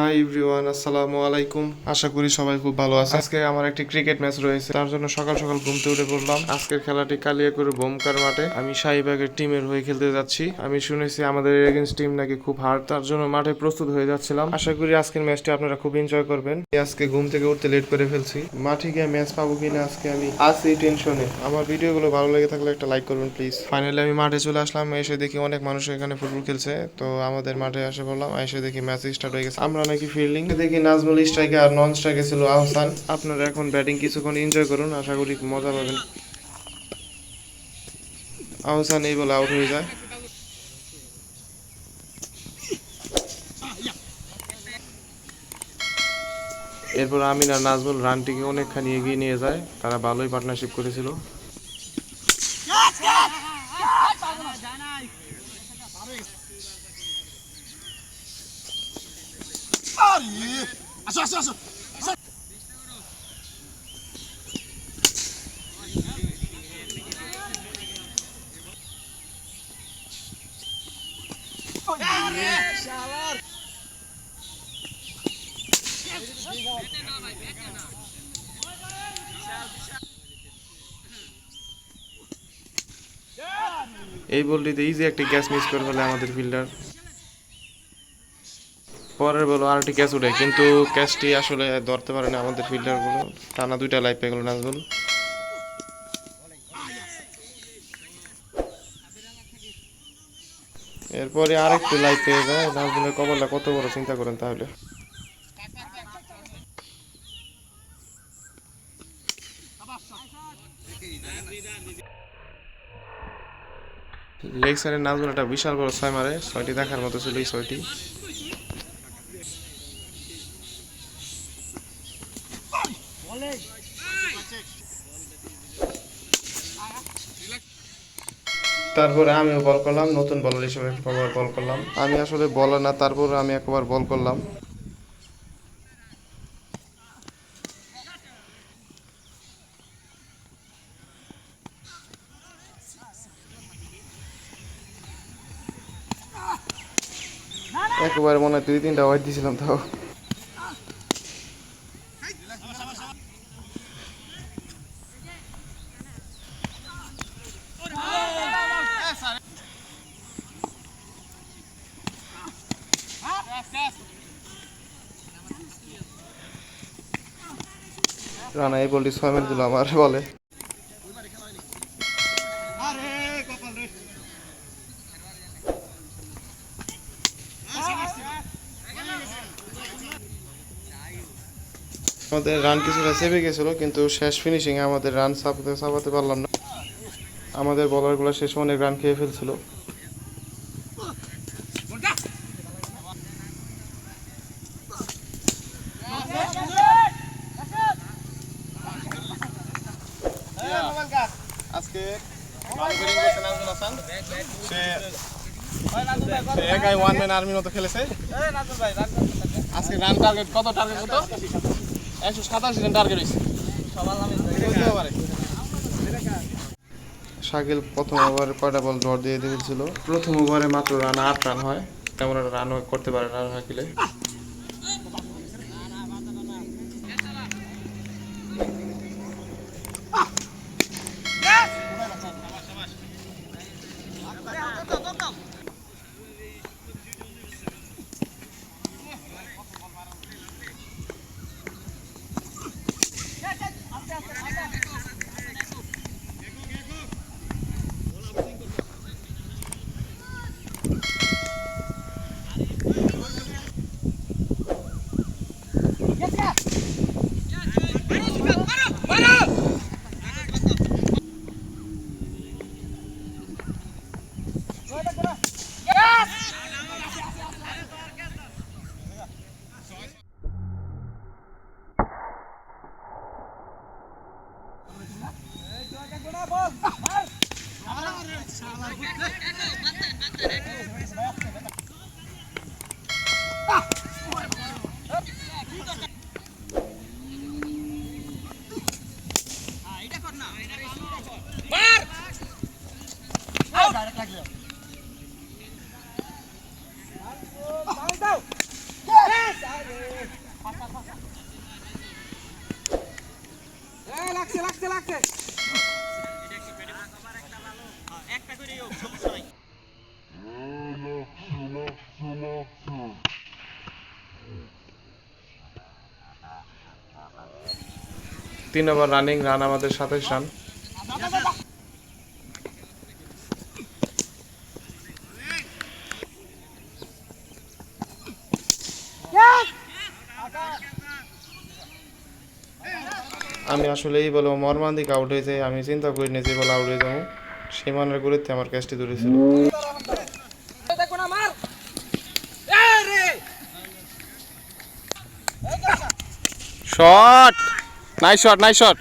Hi everyone, আসসালামু আলাইকুম। আশা করি সবাই খুব ভালো আছে। আজকে আমার একটি ক্রিকেট ম্যাচ রয়েছে, তার জন্য সকাল সকাল ঘুমতে উঠে পড়লাম। আজকের খেলাটি কালিয়াকৈর বোমকার মাঠে। আমি শাহীবাগের টিমের হয়ে খেলতে যাচ্ছি। আমি শুনেছি আমাদের এগেইনস্ট টিম নাকি খুব হার্ড, তার জন্য মাঠে প্রস্তুত হয়ে যাচ্ছিলাম। আশা করি আজকের ম্যাচটি আপনারা খুব এনজয় করবেন। আজকে ঘুম থেকে উঠতে লেট করে ফেলছি। মাঠে গিয়ে ম্যাচ পাবো কিনা আজকে আমি আছি টেনশনে। আমার ভিডিওগুলো ভালো লেগে থাকলে একটা লাইক করবেন প্লিজ। ফাইনালি আমি মাঠে চলে আসলাম। এসে দেখি অনেক মানুষ এখানে ফুটবল খেলছে, তো আমাদের মাঠে এসে বললাম। এসে দেখি ম্যাচ স্টার্ট হয়ে গেছে। আমরা নাকি ফিল্ডিং দেখি নাজমুল স্ট্রাইকে আর নন স্ট্রাইকে ছিল আহসান। আপনারা এখন ব্যাটিং কিছুক্ষণ এনজয় করুন, আশা করি মজা পাবেন। আহসান এই বলে আউট হয়ে যায়। এরপর আমিন আর নাজমুল রানটিকে অনেকখানি এগিয়ে নিয়ে যায়। তারা ভালোই পার্টনারশিপ করেছিল। এই বলটিতে ইজি একটি ক্যাচ মিস করে ফেলে আমাদের ফিল্ডার। পরের বল আর একটি ক্যাচ উঠে, কিন্তু ক্যাচটি আসলে ধরতে পারে না আমাদের ফিল্ডার গুলো। টানা দুইটা লাইফ পেয়ে গেল নাজমুল। এরপরে আরেকটু লাইফ পেয়ে যায়। নাজমুলের কপালটা কত বড় চিন্তা করেন তাহলে। লেগ সাইডের নাজমুল একটা বিশাল বড় ছয় মারে। ছয়টি দেখার মতো ছিল এই ছয়টি। তারপরে আমিও বল করলাম, নতুন বলার হিসেবে একবার বল করলাম। আমি আসলে বলার না, তারপরে আমি একবার বল করলাম। একবারে মনে হয় 2-3টা ওয়াইড দিয়েছিলাম তাও। রানা এই বলটি 6 মিনিট দিল আমার বলে। আমাদের রান কিছুটা চেপে গেছিল, কিন্তু শেষ ফিনিশিংয়ে আমাদের রান চাপাতে পারলাম না। আমাদের বলারগুলো শেষে অনেক রান খেয়ে ফেলছিল। আজকে একাই ওয়ান ম্যান আর্মির মতো খেলেছে। আজকে রান টার্গেট কত? 187 রান টার্গেট হয়েছে। শাকিল প্রথম ওভারে কয়টা বল ডট দিয়ে দিয়েছিল। প্রথম ওভারে মাত্র রান 8 রান হয়, তেমন একটা রান করতে পারে না শাকিলে। তিন ওভার রানিং, রান আমাদের 27 রান। আমি আসলে এই বলে মর্মান্তিক আউট হয়েছে, আমি চিন্তা করি না যে বলে আউট হয়ে যাবো। সেই মানের গুলিতে আমার ক্যাচটি ধরেছিল। Shot, nice shot, nice shot.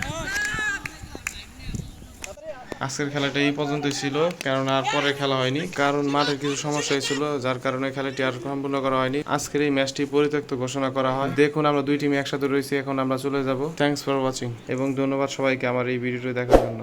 আজকের খেলাটা এই পর্যন্তই ছিল, কারণ আর পরে খেলা হয়নি, কারণ মাঠের কিছু সমস্যা হয়েছিল, যার কারণে খেলাটি আর সম্পূর্ণ করা হয়নি। আজকের এই ম্যাচটি পরিত্যক্ত ঘোষণা করা হয়। দেখুন আমরা দুই টিম একসাথে রয়েছি, এখন আমরা চলে যাব। থ্যাঙ্কস ফর ওয়াচিং এবং ধন্যবাদ সবাইকে আমার এই ভিডিওটি দেখার জন্য।